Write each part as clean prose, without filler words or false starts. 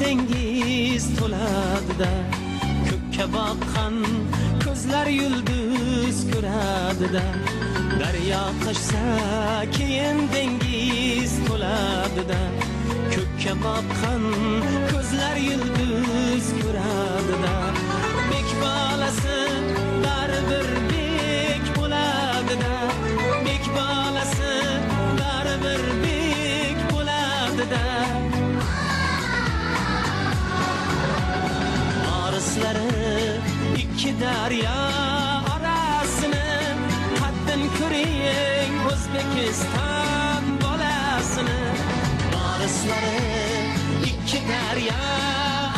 dengiz to'ladida, ko'kka boqqan ko'zlar yulduz ko'radida, daryo toshsa keyin dengiz to'ladida, ko'kka boqqan ko'zlar yulduz ko'radida, bek bolasi baribir bek bo'ladida, bek bolasi baribir bek bo'ladida. Orislari ikki daryo orasini, haddan ko'ring O'zbekiston bolasini. Orislari ikki daryo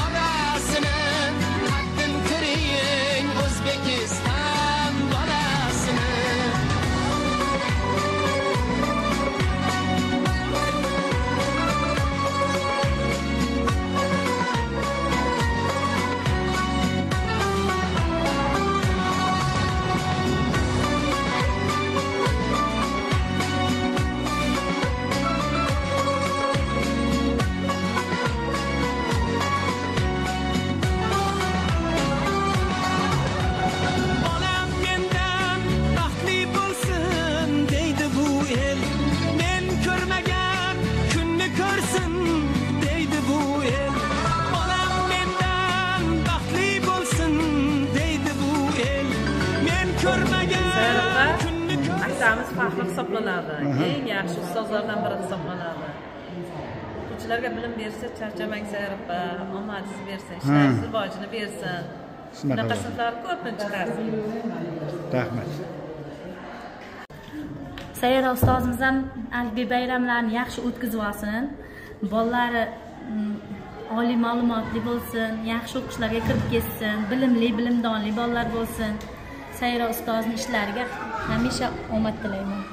orasini, haddan ko'ring O'zbekiston bolasini. Aksamiz farqli hisoblanadi. Eng yaxshi ustozlardan biri hisoblanadi. O'quvchilarga bilim bersa, charchamang Sayropa, omadsiz bersin, ishlaringiz rivojini bersin. Shunaqa sinflar ko'pini chiqarsin. Rahmat. Sayra ustozimiz ham albi bayramlarini yaxshi o'tkazib olsin. Bolalari oliy ma'lumotli bo'lsin, yaxshi o'qishlarga kirib ketsin, bilimli, bilimdonli bolalar bo'lsin. Sayra ustozning ishlariga hamisha omad tilayman.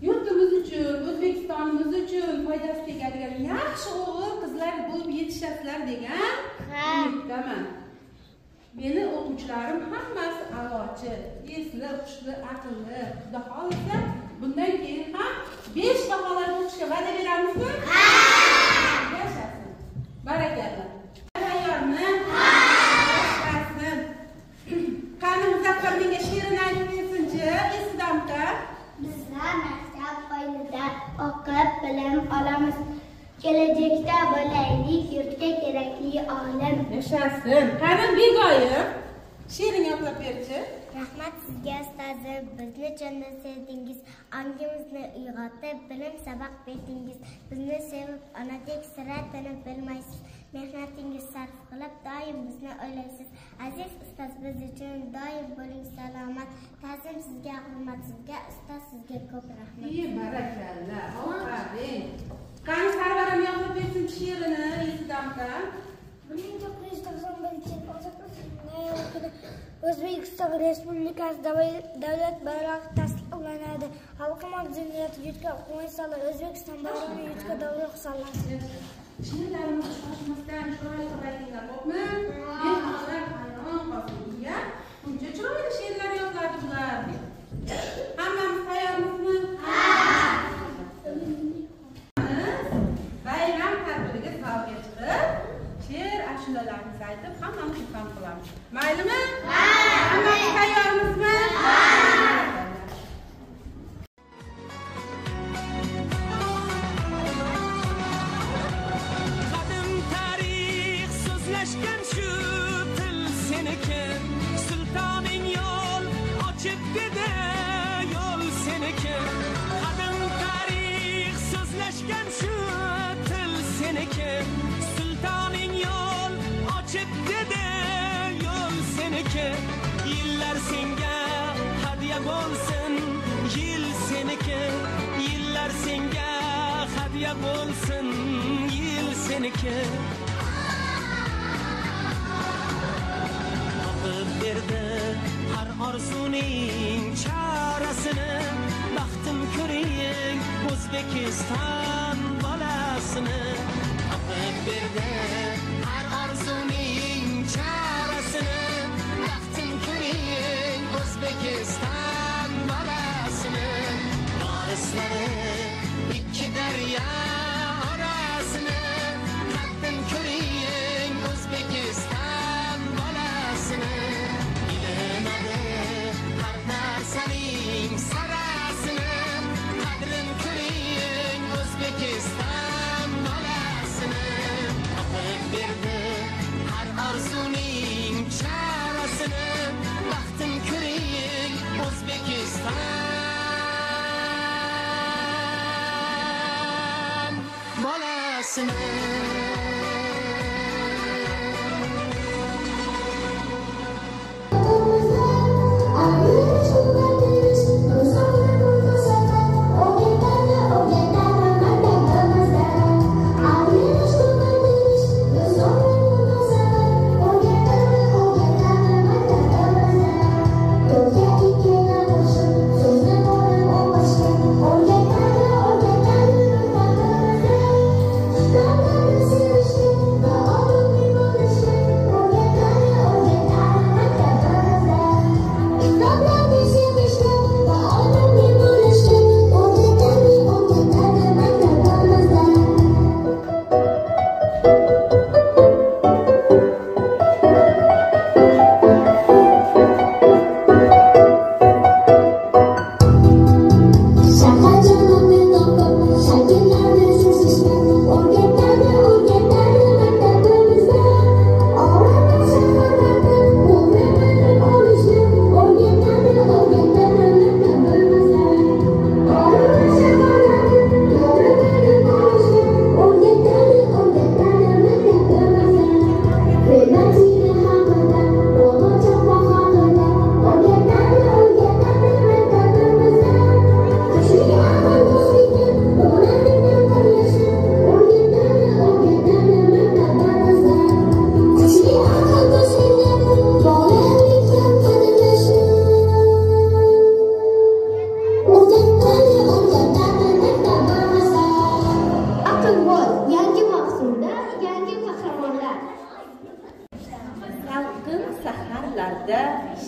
Yurtimiz uchun, O'zbekistonimiz uchun foydasi tegadigan yaxshi o'g'il qizlar bo'lib yetishasizlar degan umiddaman. Meni o'quvchilarim hammasi a'lochi, esli, hushli, aqlli. Xudo xolisa, bundan keyin ham 5 baholar o'qishga va'da beramizmi? Ha! Yashasin. Barakalloh. Tayyormi? Ha! Yashasin. Qani Muzaffar menga she'rini aytib bersin-chi, esidamda. Bizlar maktab qo'ynida o'qib bilim olamiz. Kelajakda bo'laylik yurtga kerakli olim. Yashasin. Qani Begoyim, she'ringni o'qib berchi. Rahmat sizga ustozim, bizni jondan sevdingiz, ongimizni uyg'otib, bilim saboq berdingiz. Bizni sevib onadek sira tinib bilmaysiz. Mehnatingiz sarf qilib doim bizni o'ylaysiz. Aziz ustoz, biz uchun doim bo'ling salomat. Ta'zim sizga, hurmat sizga, ustoz sizga ko'p rahmat. Barakallah. Aferin. Qani Sarvaram yozib bersin she'rini esidamda. 1991-yil O'zbekiston Respublikasi davlat bayrog'i tasdiqlanadi. Xalqimiz ziynati yurtga quvonch solar, O'zbekiston bayrog'i yurtga davlat solar. She'rlarimiz shoshmasdan chiroyli qilib aytinglar, xo'pmi? Mehmonlar hayron qolsin. Buncha chiroyli she'rlar yoziladi bular deb. Hammamiz tayyormizmi? Ha! Bayram tadbiriga salga chiqib, she'r ashulalarimizni aytib, hammamiz xursand qilamiz. Maylimi? Ha! Hammamiz tayyormizmi? Ha! birga bo'lsin yil seniki topib berdi har orzuning chorasini baxtim ko'ring O'zbekiston bolasini topib berdi har orzuning chorasini baxtim ko'ring O'zbekiston bolasini varislari ikki daryo orasini qaddim ko'ring O'zbekiston bolasini bilinadi har narsaning sarasini qadrin ko'ring O'zbekiston bolasini topib berdi har orzuning chorasini baxtim ko'ring O'zbekiston bolasini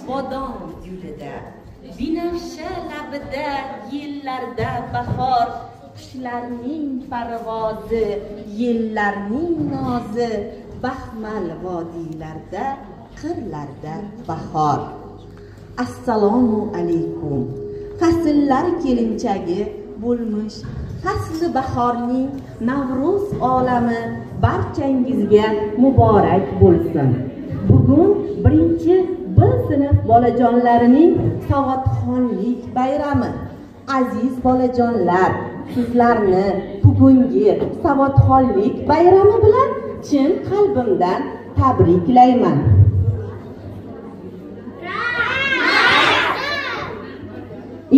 bodom gulida binafsha labida yillarda bahor qushlarning parvozi yillarning nozi baxmal vodiylarda qirlarda bahor assalomu alaykum fasllar kelinchagi bo'lmish fasli bahorning Navruz olami barchangizga muborak bo'lsin. Bugun birinchi B sinf bolajonlarining savodxonlik bayrami. Aziz bolajonlar, sizlarni bugungi savodxonlik bayrami bilan chin qalbimdan tabriklayman.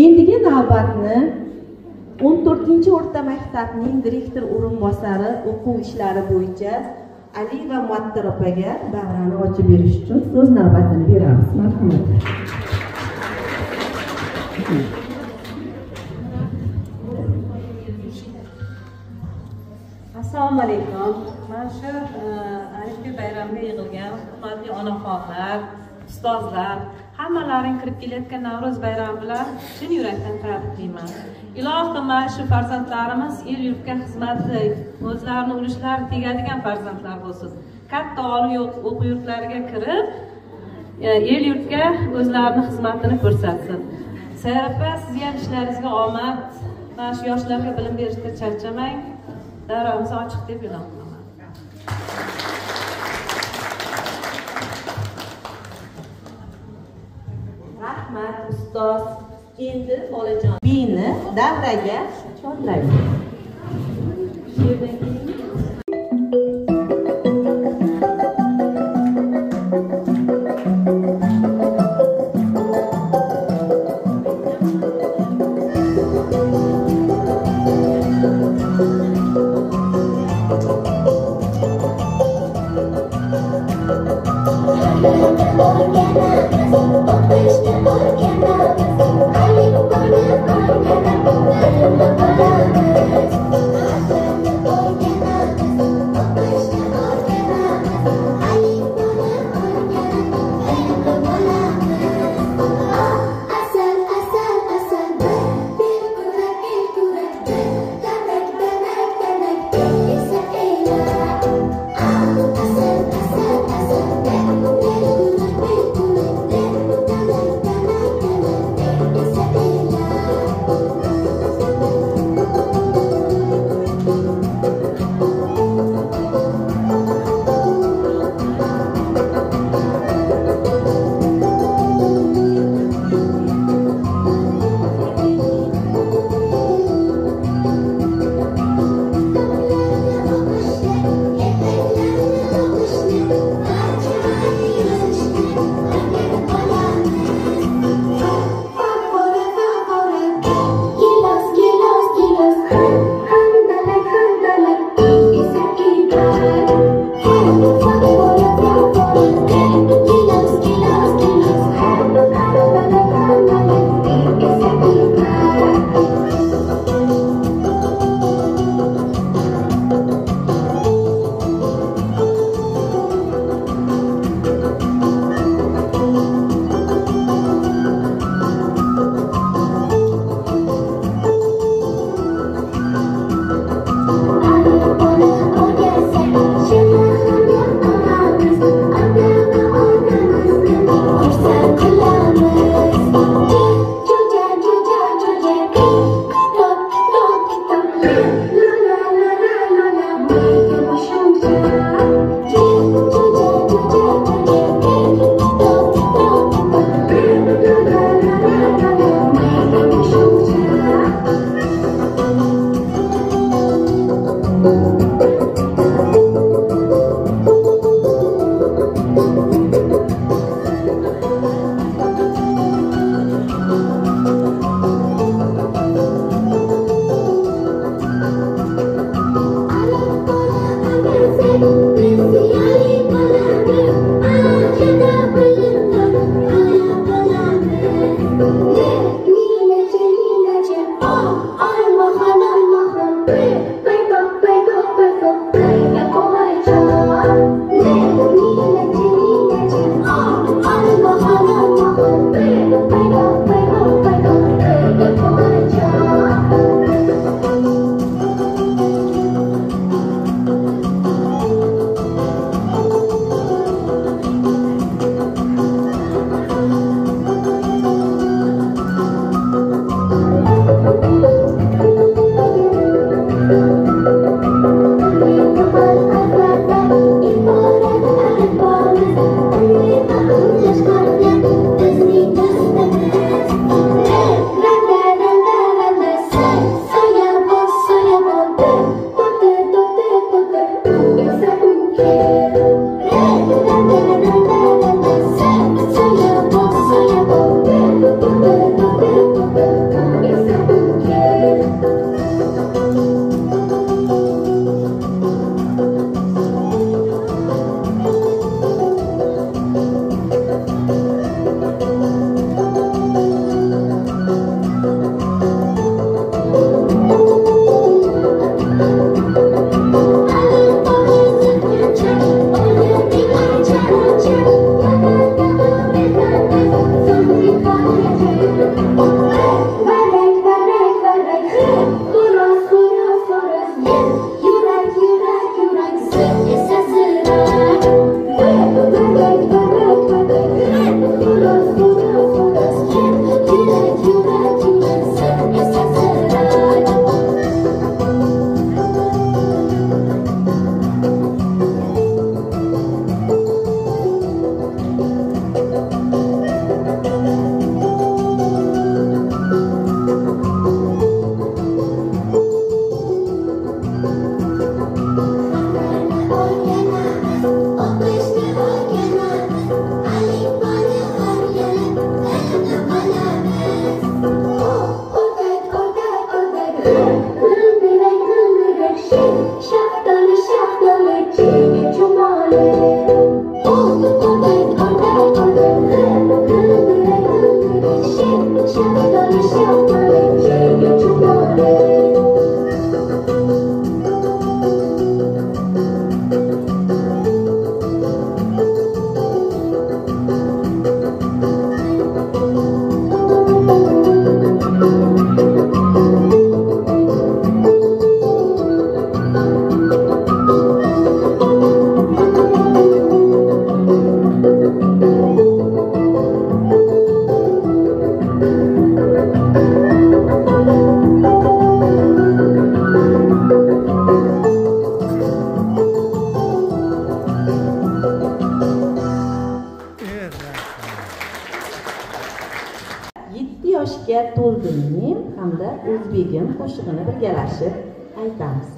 Endigi navbatni 14-o'rta maktabning direktor o'rinbosari o'quv ishlari bo'yicha Ali va Muattar opaga davrani ochib berish uchun so'z navbatini beramiz. Marhamat. Assalomu alaykum. Mana shu Arifbek bayramiga yig'ilgan hurmatli onaxonlar, ustozlar, hammalaring kirib kelayotgan Navro'z bayrami bilan chin yurakdan tabriklayman. Ilohim mana shu farzandlarimiz el yurtga xizmatda o'zlarini ulushlari tegadigan farzandlar bo'lsin. Katta oliy o'quv yurtlariga kirib, el yurtga o'zlarini xizmatini ko'rsatsin. Sayropa, sizga ham ishlaringizga omad. Mana shu yoshlarga bilim berishda charchamang. Daramiz ochiq deb e'lon qilaman. Rahmat ustoz. Endi bolajon Bini davraga chorlaymiz. yoshga to'ldining hamda o'zbegim qo'shig'ini birgalashib aytamiz.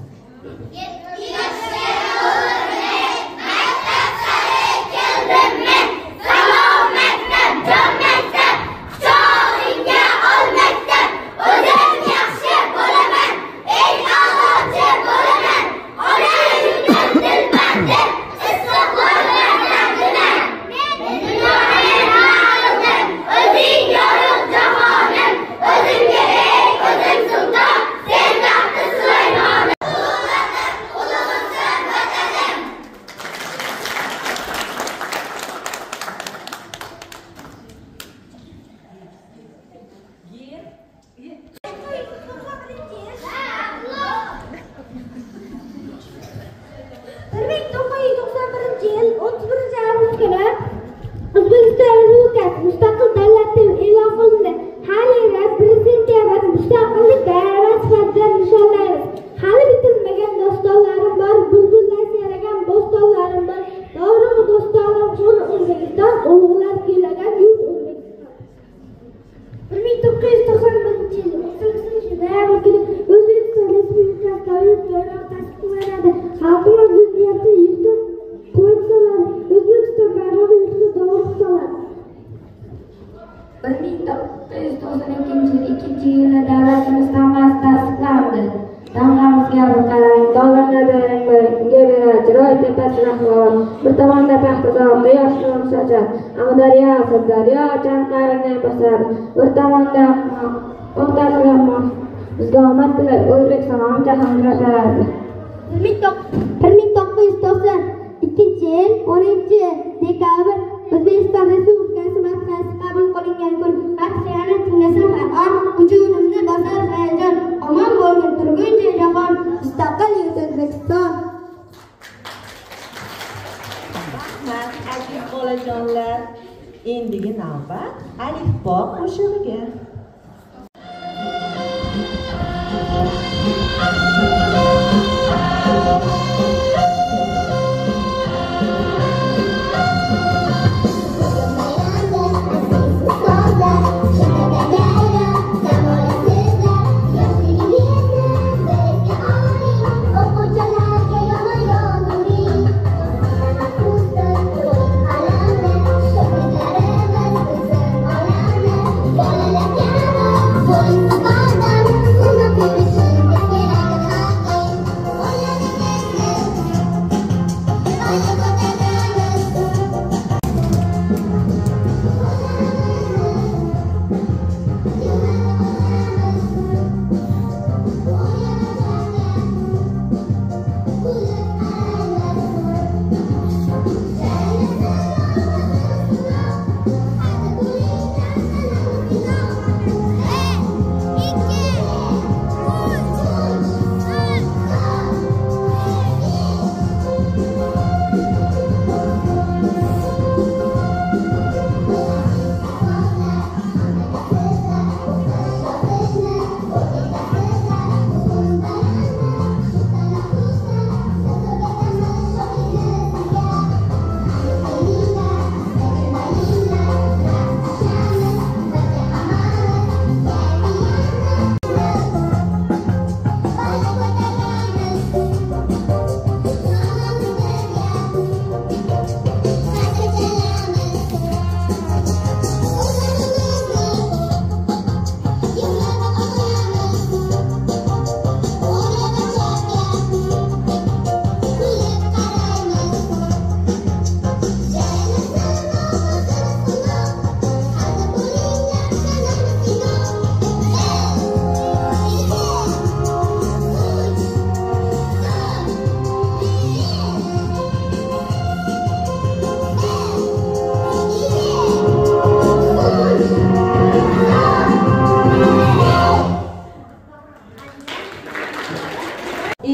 Bir tomonda paxtazor, quyosh nur sochar, Amudaryo, Sirdaryo chanqaringdan bosar. Bir tomonda o'rtasiga bizga omad tilar, O'zbekiston jahonga taradi. 1992-yil 10-dekabr O'zbekiston Respublikasi Madhiyasi qabul qilingan kun. Madhiyani tinglasam har vujudimni bosar hayajon. Omon bo'lgin turguncha jahon, mustaqil yurt O'zbekiston. Aziz bolajonlar, endigi navbat alifbo qo'shig'iga.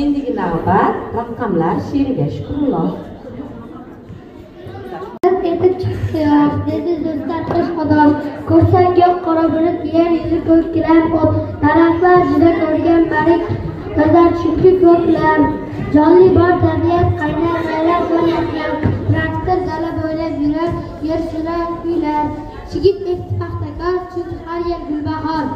Endigi navbat raqamlar she'riga Shukrullo. Etib chiqdi, dedi do'stlar qish xodos. Ko'rsang yo'q qora bulut, yer yuzi ko'klar o't. Daraxtlar juda ko'rgan barik, nazar chunki ko'klar. Jonli bor tabiat qaynar laylar bo'layotgan. Traktor dala bo'ylab yurar, yer surar kuylar. Chigit ekti paxtakor, chunki har yer gulbahor.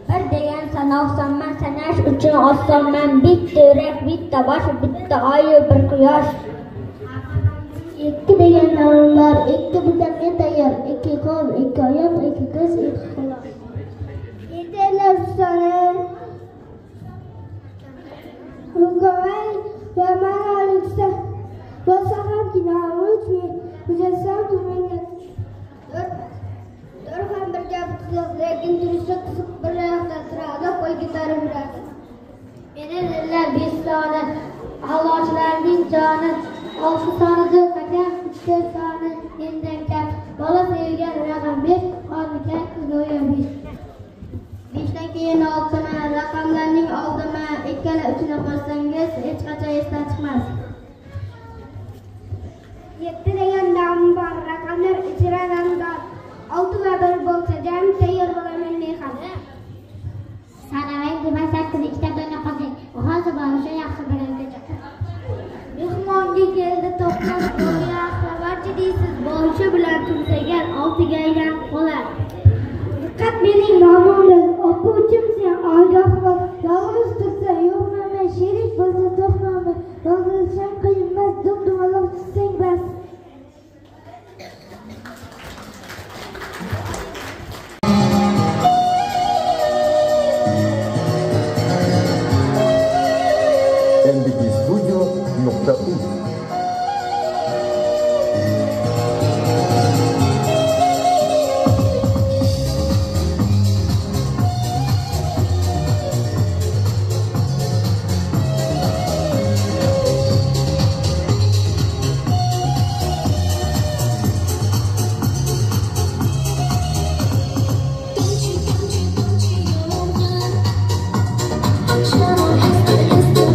Bir degan sanoqsonman, sanash uchun osonman. Bitta yurak, bitta bosh, bitta oy, bir quyosh. Ikki degan nomim bor, ikki budamga tayyor. Ikki qo'l, ikki oyoq, ikki ko'z, ikki quloq. Yeterlar soni. Rukoy Roman Aleksa. Bo'lsa ham kinomuch, mujassam turmanga. Ham bir gap qilib, lekin turishga qiziq bir yoqda turadi, qo'y ko'tarib yuradi. Meni dillar 5 soni, a'lochilarning joni, 6 soni do'qagan, 3 soni mendan kam. Bola sevgan raqam 5, qoniga go'yo 5. 5dan keyin 6 raqamlarning oldima ikkala uchini qo'ysangiz hech qachon esdan chiqmas. 7 degan nom bor, raqamlar ichradan bor. 6 va 1 bo'lsa jami tayyor bo'laman men ham. Sanavang demak 8 ikkita dona qoldi. Hozir bo'lishi yaxshi bilinadi. Mehmonga keldi to'qmoq yaxshi barcha deysiz. Bo'lishi bilan tumsagan 6 ga aylanib qolar. Diqqat, mening nomimda o'quvchim sen ogoh bo'l. Yolg'iz tursa yo'qman, sherik bo'lsa to'xtama. Yolg'izsan qiyinmas, dum-dumaloq tutsang bas. Shadow has the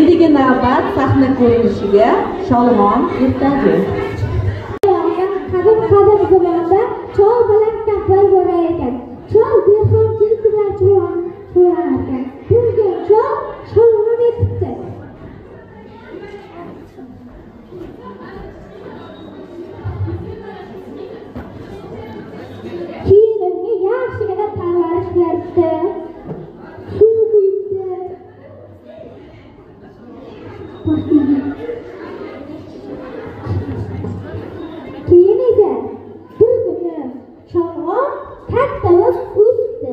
Endigi navbat sahna ko'rinishiga Sholg'om ertagi. Qadim zamonda chol bilan kampir bo'lar ekan. Chol dehqonchilik bilan cho'rar ekan. Bugun chol Sholg'om etibdi. Kelinga yaxshigina parvarish beribdi. Suv quyibdi. Keyin esa bir kuni Sholg'om katta bo'lib o'sdi.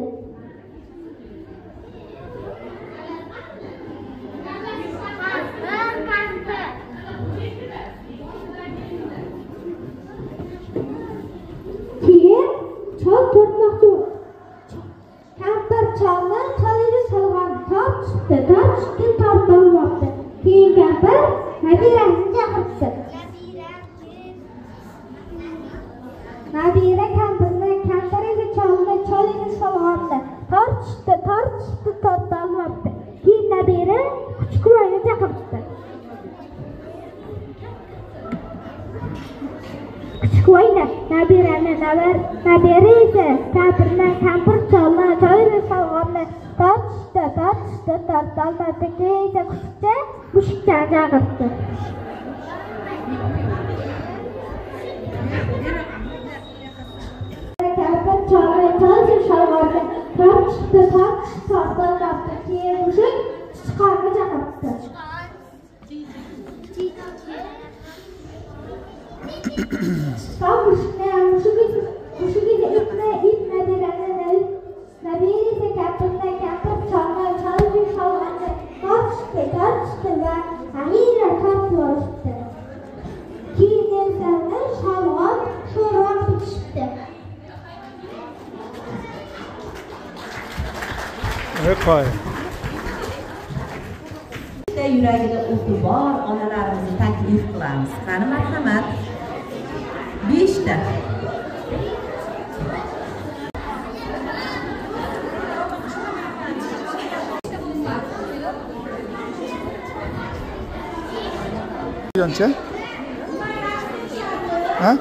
Keyin chol tortmoqchi. Kampir cholni choliga Sholg'om tortishdi, tortolmabdi. Keyin kampir nabirasini chaqiribdi. Nabira kampir esa cholni Sholg'omni tortishdi, tortolmabdi. Keyin nabira kuchukvoyni chaqiribdi. Kuchukvoyni nabirani nabira esa kampir cholni Sholg'omni tortishdi, tortolmabdi. Keyin esa kuchukcha mushukchani chaqiribdi. Sholg'omni tortishdi, tortolmabdi. Keyin mushuk sichqonni chaqiribdi. Mushuk esa it nabirani nabira esa kampir cholni Sholg'omni tortishdi va amira tortib olishdi. Keyin esa Sholg'om sho'rva pishibdi. Yuragida o'ti bor onalarimizni taklif qilamiz. Qani marhamat. 5 ta. Qancha? Ha?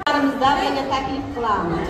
Larimizdan menga taklif qilamiz.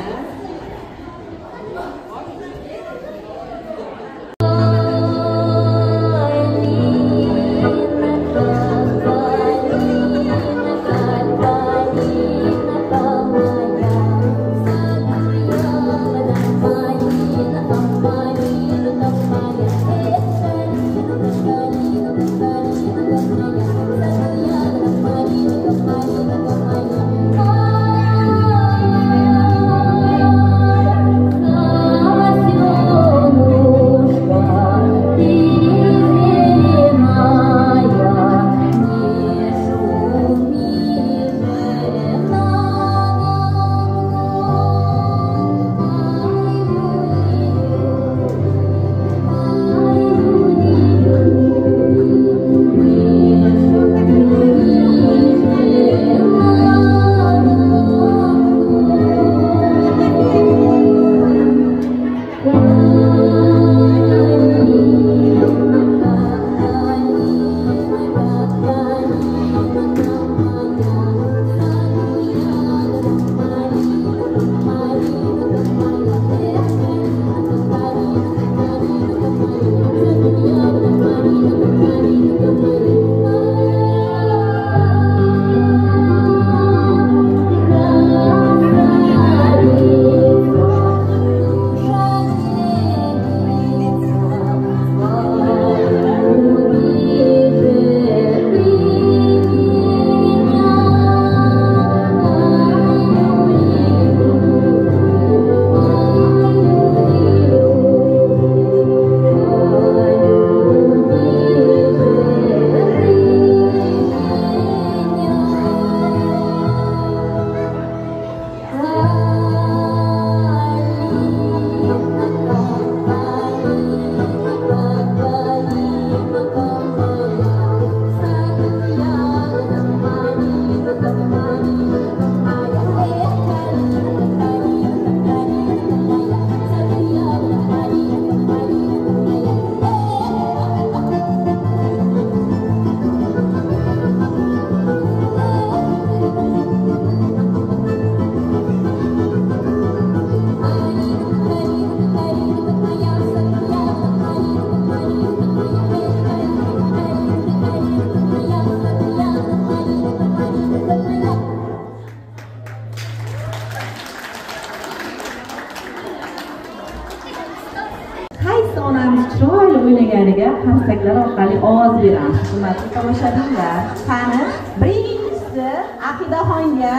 ota onamiz chiroyli o'ynaganiga qarsaklar orqali ovoz beramiz. Hurmatli tomoshabinlar, qani birinchisi Aqidaxonga,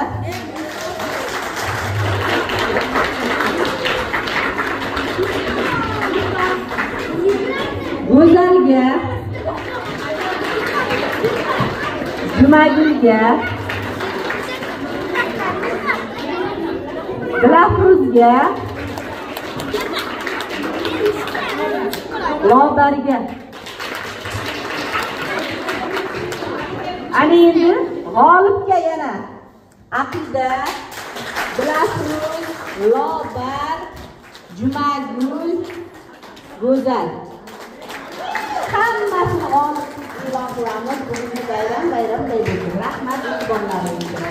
Go'zalga, Jumagulga, Dilafruzga, Lobarga. Ana endi g'olibga yana Aqida, Dilafruz, Lobar, Jumagul, Go'zal. Hammasini g'olib e'lon qilamiz. Bugungi bayram bo'lsin. Rahmat e'tiborlaringizga.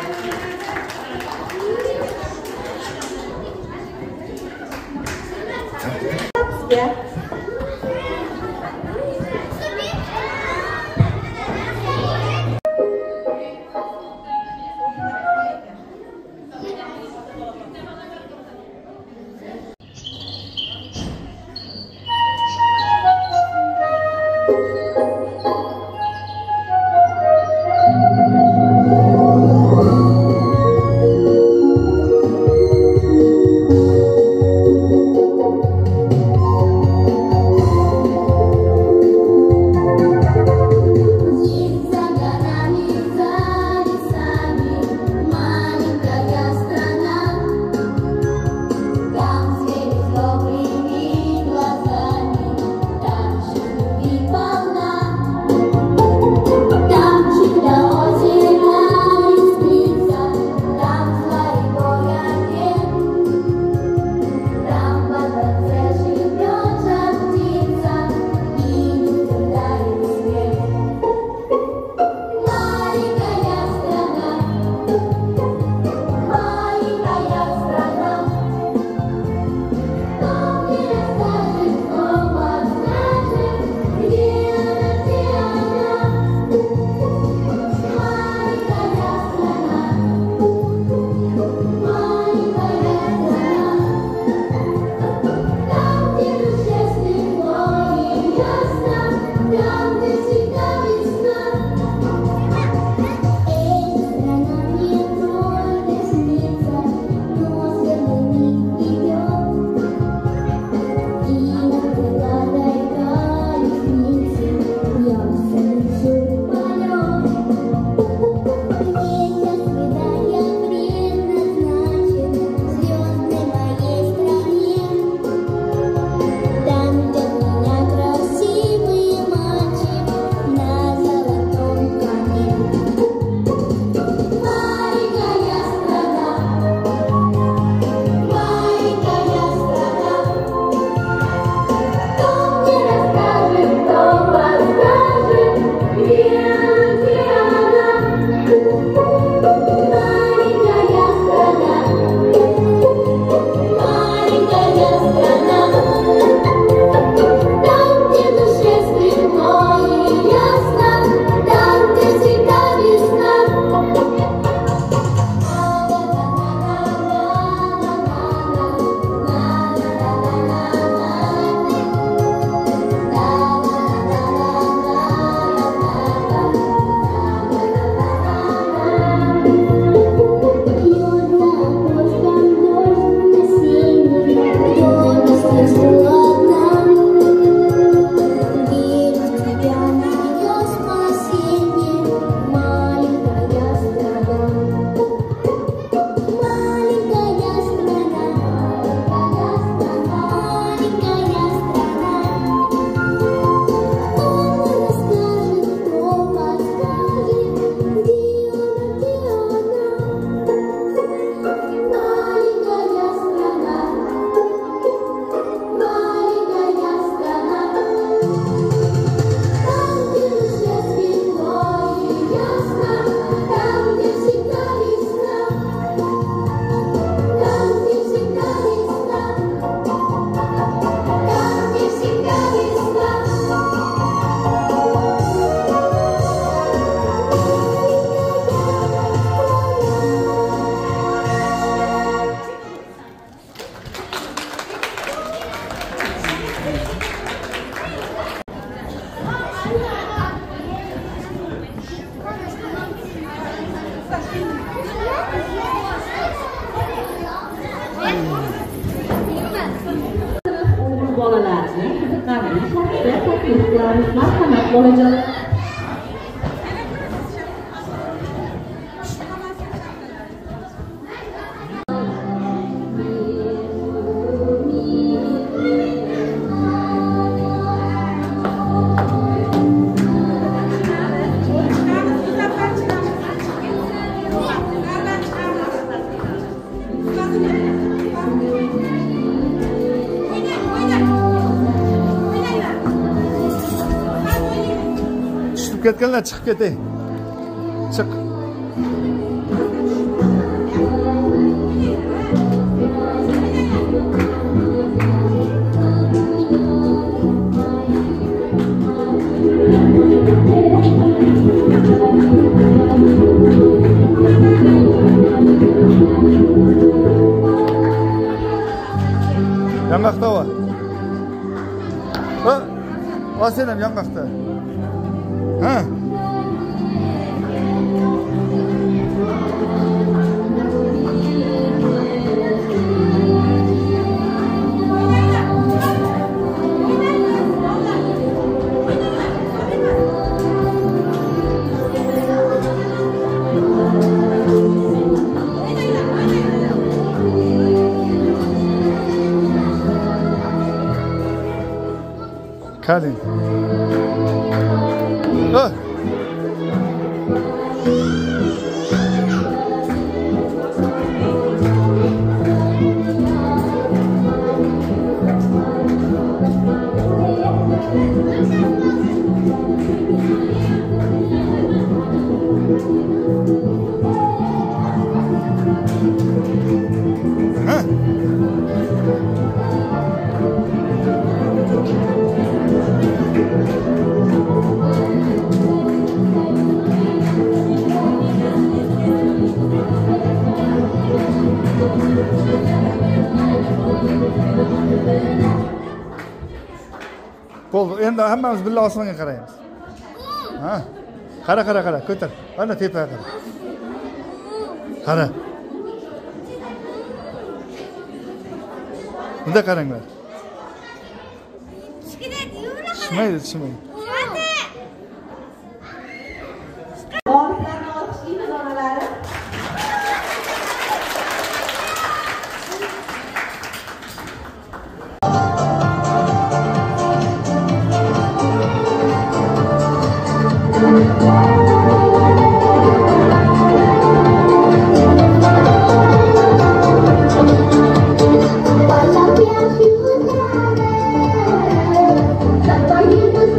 onalarni qiziqarli shaxsga taklif qilamiz. Marhamat, bolajon. Ketganlar chiqib ketay. Chiq. Yonqoqda va. Sen ham yonqoqda. Ha? Kadın. Oh. Bo'ldi, endi hammamiz birga osmonga qaraymiz. Ha? Qara, ko'tar. Ana tepaga qara. Qara. Bunda qaranglar. Tushmaydi. G'oliblarni olqishlaymiz onalari. Tanpa hidup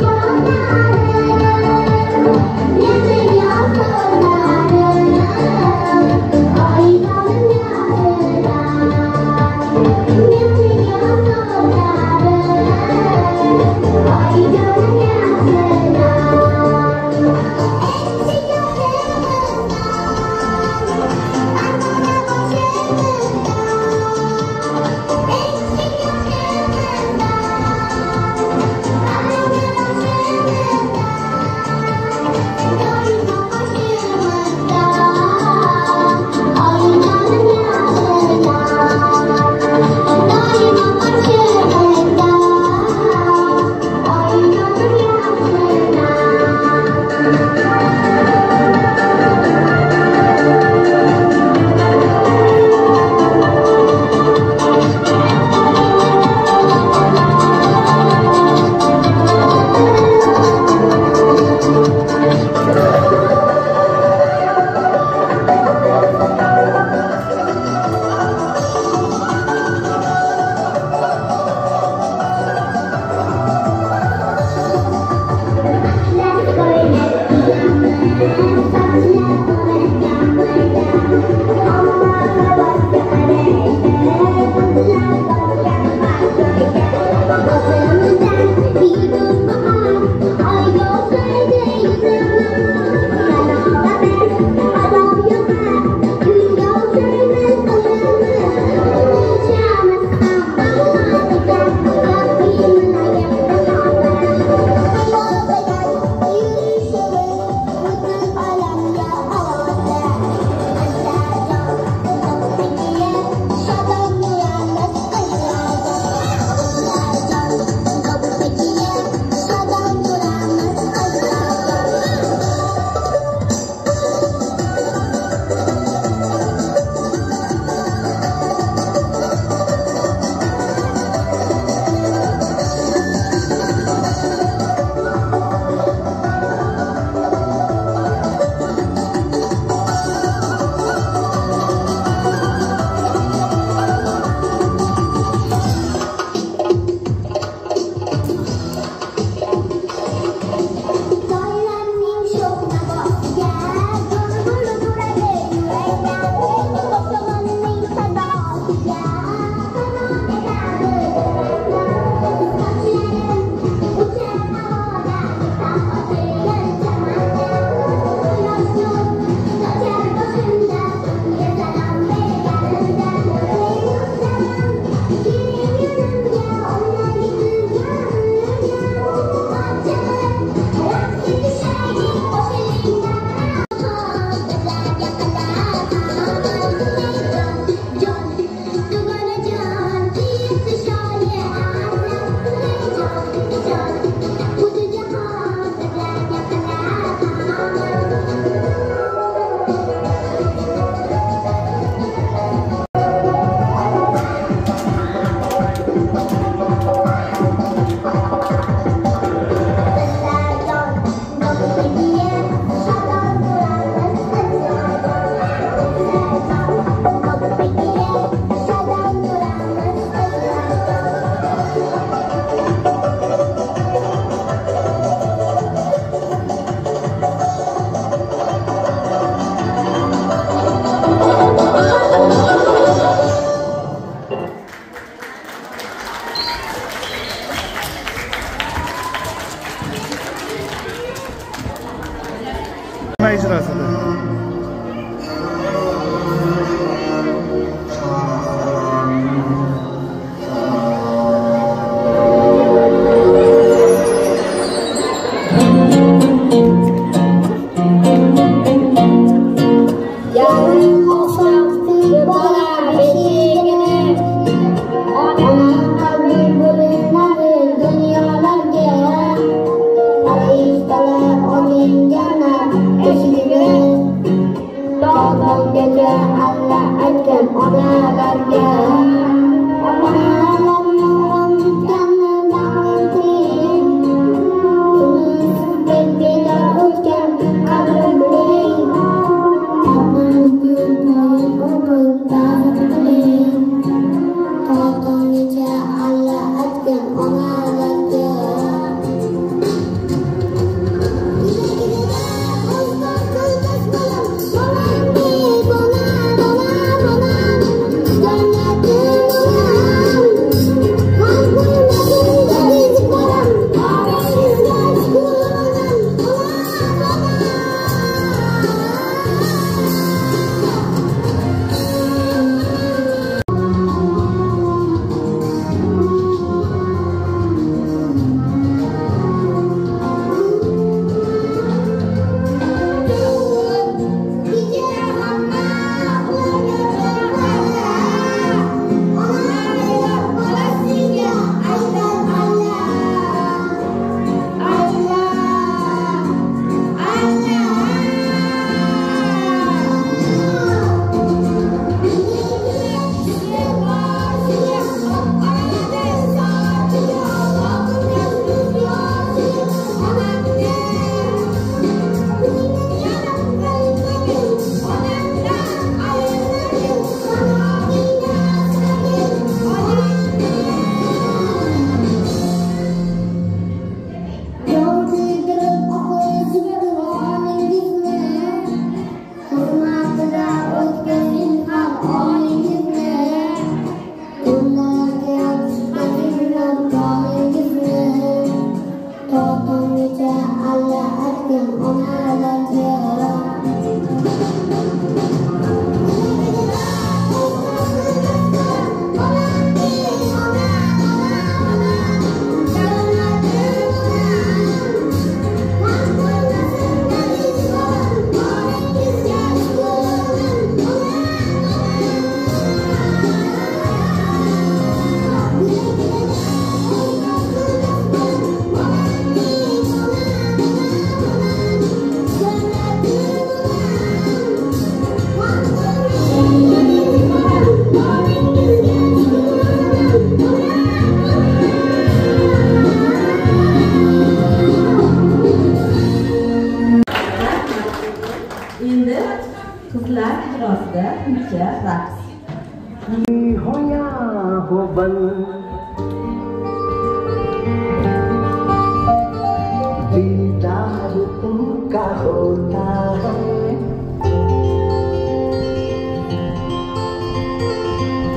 दीदार उनका होता है,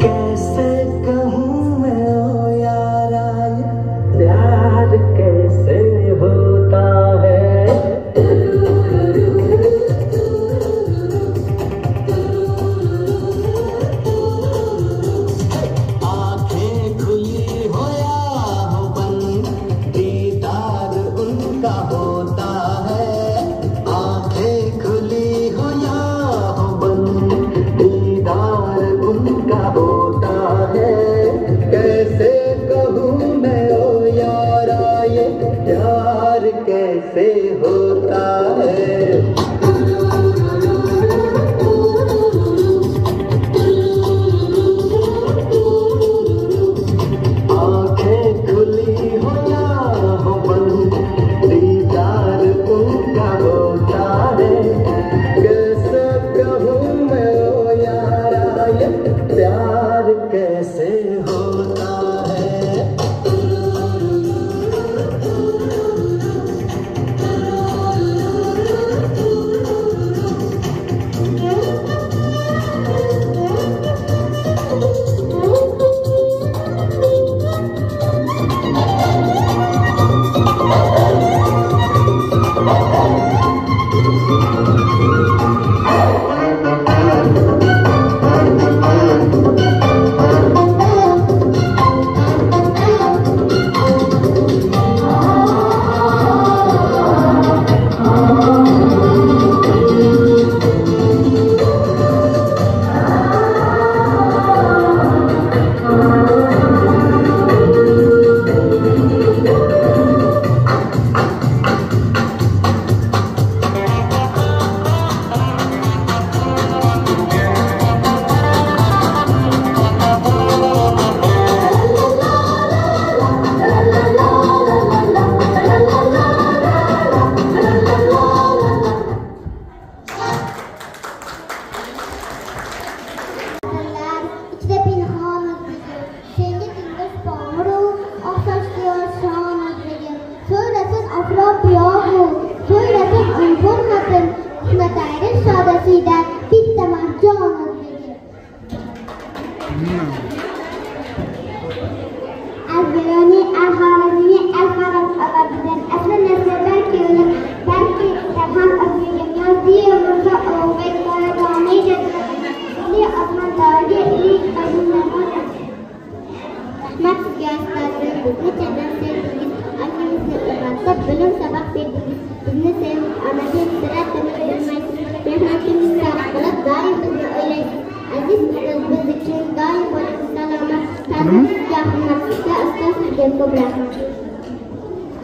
कैसे कहूँ मैं ओ यारा प्यार कैसे होता है। आंखें खुली हो या हो बंद, दीदार उनका होता है। आंखें खुली हो या हो बंद, दीदार उनका होता है। कैसे कहूँ मैं ओ यारा ये प्यार कैसे होता है। आंखें खुली हो या हो बंद, दीदार उनका होता है। कैसे कहूँ मैं ओ यारा ये प्यार कैसे होता है। rahmat sizga ustozim. Bizni chindan sevdingiz. Annemizni uyg'otib, bilim saboq berdingiz. Bizni sevib, onadek sira tinib bilmaysiz. Mehnatingiz sarf qilib, doim bizni o'ylaysiz. Aziz ustoz, biz uchun doim bo'lasiz salomat. Ta'zimizga hurmat sizga ustoz, sizga ko'p rahmat.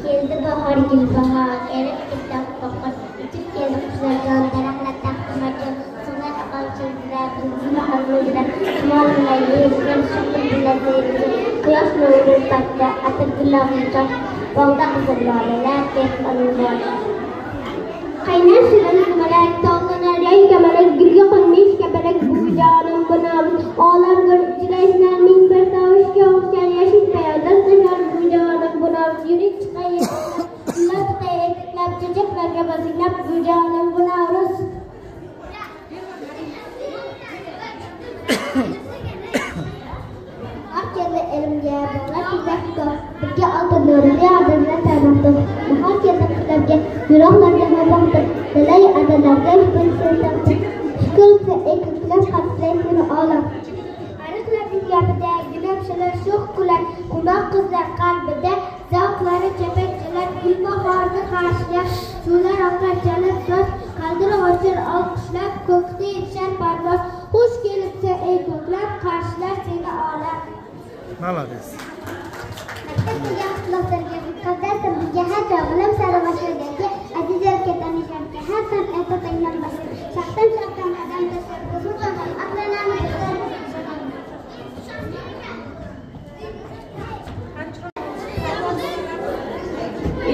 Keldi bahor, gulbahor, erib ketdi qo'qir. Uchib keldi qushlarjon, daraxtlar taqdim ochib. Suvlar oqolchizlar, bizni hazillar. Shimollar yeyishgan shukur bilan zeyirli. Quyosh nuri paytda atir gullarni chosh. Bog'da qizil lolalar, tek qolinglar. Qaynar shirin sumalak, tog'lanar rang kamalak, gulga qonmish kabalak, bu jonim bunam. Olamga ijraysizlar ming bir tovushga o'xshar yashil payonlar tashar bu jonim bunam. Yurik chiqay, ular tutay, ekiklab, chechaklarga baziklab, bu jonim bunam. Keldi elimga bog'lar tuzakda birga oltin nurli odamlar tanitdim. Bahor keldi qishlarga yiroqlarga boqdim. Dilay adalarga bilsaydim. Shukursa ekiklar qatray seni olam. Ariqlarning gapida gulab shilir sho'x kular. Qumloq qizlar qalbida zavqlari chapakchalar. Gulbahorni qarshilab suvlar oqar chalib soch. Qaldir ochir olqishlab ko'kda yetishar parvoz. Xush kelibsa ey ko'klar qarshilar seni olam. Молодец.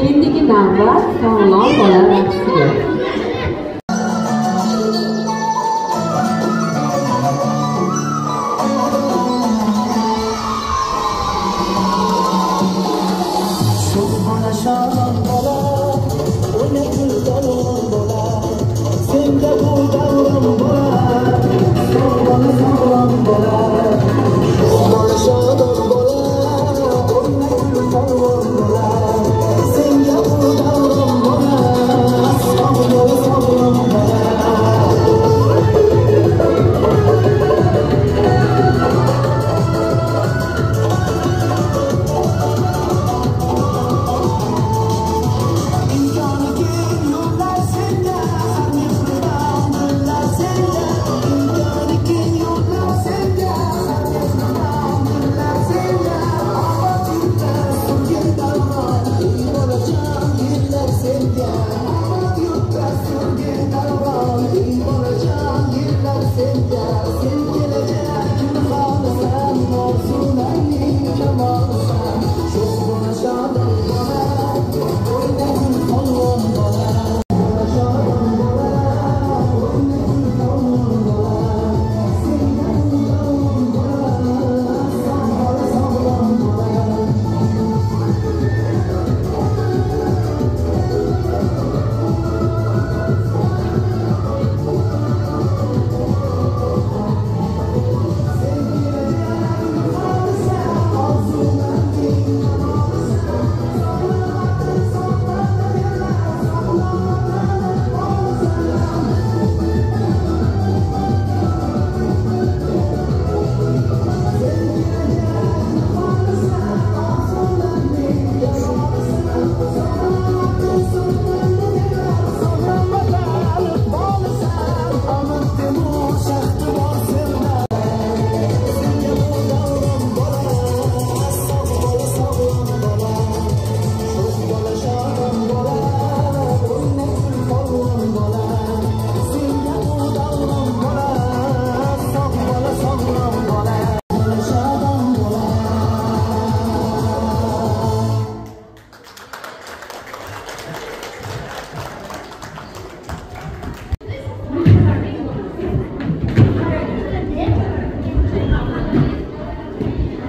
Endigi navbat sog'lom bola raqsiga.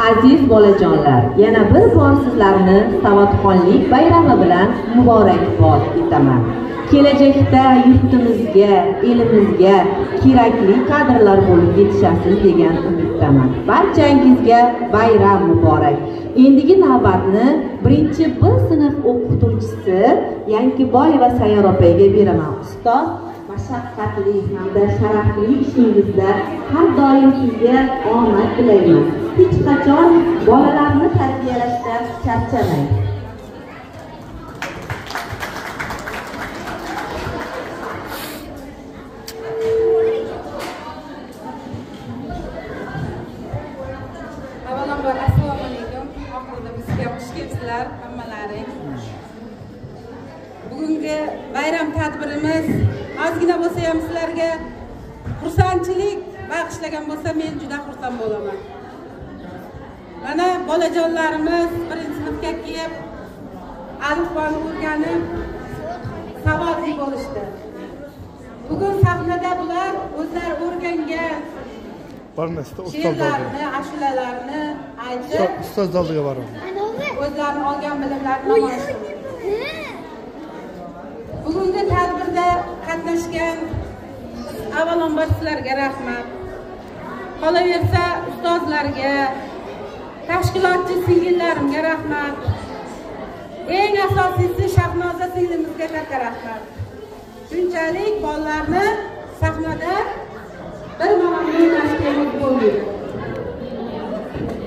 Aziz bolajonlar, yana bir bor sizlarni Savodxonlik bayrami bilan muborakbod etaman. Kelajakda yurtimizga, elimizga kerakli kadrlar bo'lib yetishasiz degan umiddaman. Barchangizga bayram muborak. Endigi navbatni 1-B sinf o'qituvchisi Yangiboyeva Sayyor opaga beraman. Ustoz, mashaqqatli hamda sharafli ishingizda har doim sizga omad tilayman. hech qachon bolalarni tarbiyalashdan charchamang. Avvalambor assalomu alaykum. Oxirida bizga xush kelibsizlar hammalaring. Bugungi bayram tadbirimiz ozgina bo'lsa ham sizlarga xursandchilik bag'ishlagan bo'lsa, men juda xursand bo'laman. Mana bolajonlarimiz birinchi sinfga kelib, alifboni o'rganib, savodli bo'lishdi. Bugun sahnada bular o'zlari o'rgangan she'rlarni, ashulalarni aytib, ustoz oldiga boradi. o'zlarini olgan bilimlarini namoyish qildi. Bugungi tadbirda qatnashgan avvalambor sizlarga rahmat. Qolaversa ustozlarga, tashkilotchi singillarimga rahmat. Eng asosiysi Shahnoza singlimizga katta rahmat. Shunchalik bolalarni sahnada bir maromga o'ynashga bo'ldi.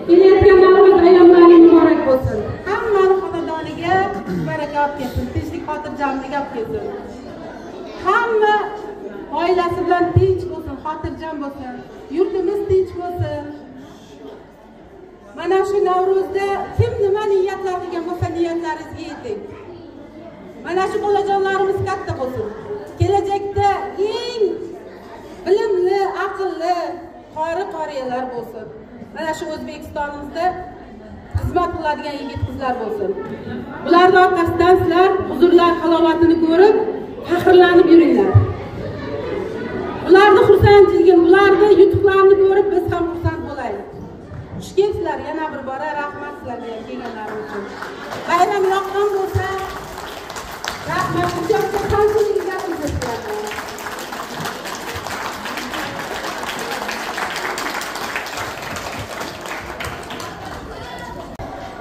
Kelayotgan Navro'z ayyomlaring muborak bo'lsin. Hammani xonadoniga baraka olib kelsin, tinchlik, xotirjamlik olib kelsin. Hamma oilasi bilan tinch bo'lsin, xotirjam bo'lsin. Yurtimiz tinch bo'lsin. Mana shu Navro'zda kim nima niyatlar qilgan bo'lsa, niyatlaringizga yeting. Mana shu bolajonlarimiz katta bo'lsin. Kelajakda eng bilimli, aqlli qori-qoriyalar bo'lsin. Mana shu O'zbekistonimizda xizmat qiladigan yigit-qizlar bo'lsin. Ularning orqasidan sizlar huzurlar halovatini ko'rib, faxrlanib yuringlar. Ularning xursandchiligi, ularning yutuqlarini ko'rib biz ham xursand bo'laylik. Xush kelibsizlar, yana bir bora rahmat sizlarga kelganlaringiz uchun. Bayram yoqqan bo'lsa, rahmat, ijodga qanchalik gapirsizlar.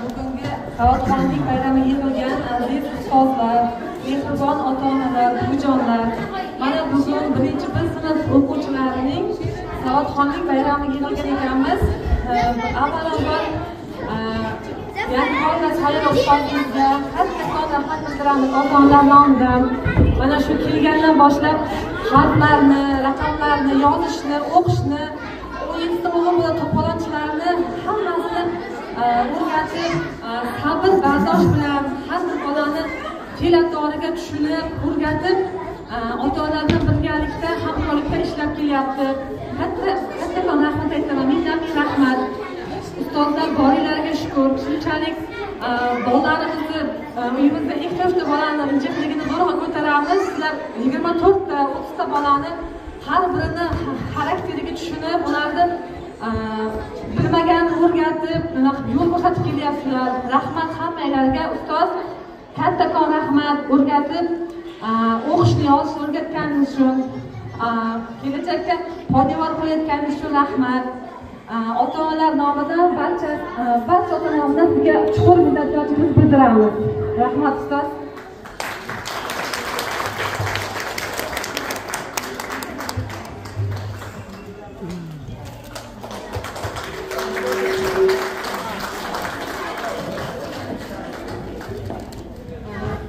Bugungi Savodxonlik bayramiga yig'ilgan aziz ustozlar, mehribon ota-onalar, buvijonlar, mana bugun birinchi sinf o'quvchilarining Savodxonlik bayramiga yig'ilgan ekanmiz. Avvalambor Yangiqora Saida ustozimizga kattakon rahmat bildiramiz ota-onalar nomidan. Mana shu kelgandan boshlab harflarni, raqamlarni, yozishni, o'qishni, 17 o'g'il bola to'polonchilarni hammasini o'rgatib, sabr, bardosh bilan har bir bolani fe'l-atvoriga tushunib, o'rgatib, ota-onalar birgalikda, hamkorlikda ishlab kelyapti. Kattakon rahmat aytaman, mingdan ming rahmat. Ustozlar boringlarga shukur. Shunchalik bolalarimizni, uyimizda eng yoshli bolani injiqligini zo'rg'a ko'taramiz. Sizlar 24 ta, 30 ta bolani har birini xarakteriga tushunib, ularni bilmaganini o'rgatib, yo'l ko'rsatib kelyapsizlar. Rahmat hammanglarga. Ustoz, kattakon rahmat o'rgatib, o'qishni, yozishni o'rgatganingiz uchun, kelajakka poydevor qo'yayotganingiz uchun rahmat. Ota-onalar nomidan, barcha ota nomidan sizga chuqur minnatdorchilik bildiramiz. Rahmat ustoz.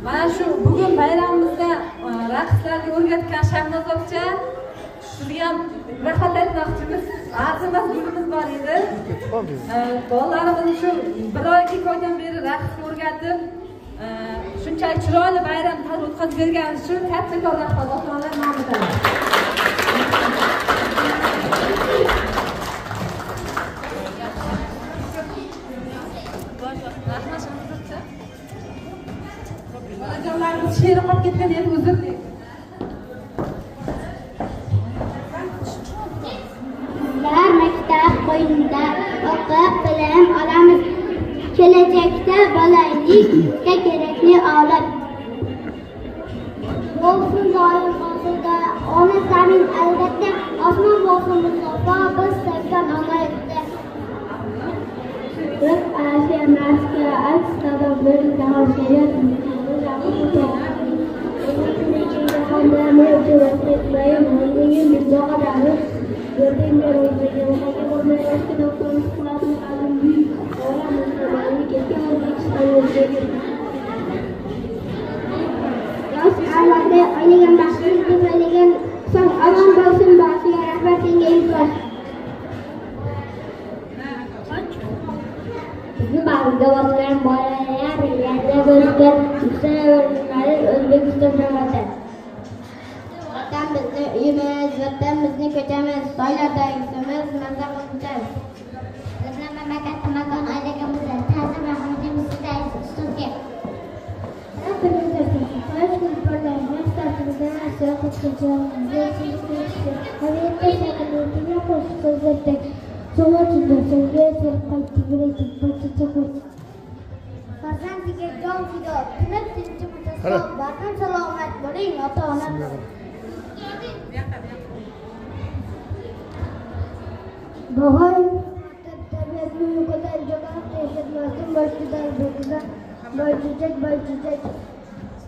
Mana shu bugun bayramimizda raqslarga o'rgatgan Shahnoza opa, sizga ham rahmat aytmoqchimiz. Arzimas gulimiz bor edi. Bolalarimizni shu bir oy, 2 oydan beri raqsga o'rgatib, shunchalik chiroyli bayram o'tkazib berganingiz uchun kattakon rahmat ota-onalar nomidan. Bolajonlarimiz she'ri qolib ketgan edi, uzr diling. Bizlar maktab qo'ynida o'qib bilim olamiz. Kelajakda bolaylikka kerakli avlod bo'lsin doim osuda. Ona zamin albatta, osmon bo'lsin musaffo, biz sevgan ona yurtda. Biz ashiyamazga aks sabab berilgan shariat Gracias. Bizni bag'riga bosgan bolalar yerda bo'lgan yuksak o'rinlari O'zbekiston davlati. Vatan bizni uyimiz, vatan bizni ko'chamiz, soylarda yurtimiz, mazlaqimiz. Bizni mamlakat makon aylaganimizda ta'zim rahmatimiz sizga. Farzandiga jon fido, tinib tinchi mutasab, vatan salomat bo'ling, ota-ona. Bahor tabiatni yo'qotar jo'gar yashatmasdan boshida bo'lsa, boychechak.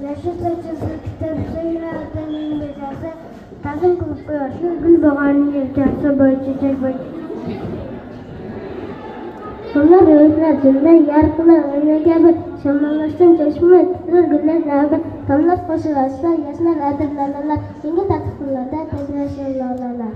Yashil sochilsa, kitob so'ngrataning bekasi, ta'zim qilib qo'yoshi, gul bog'arning yelkasi, boychechak. Sonlar yo'qlatinda yarqilar o'yna kabi, shamollashdan chashma tilar gullar rabi, tomlar qo'shilashlar, yashnar adirlalalar, senga taqiqlarda tashlashlar lolalar.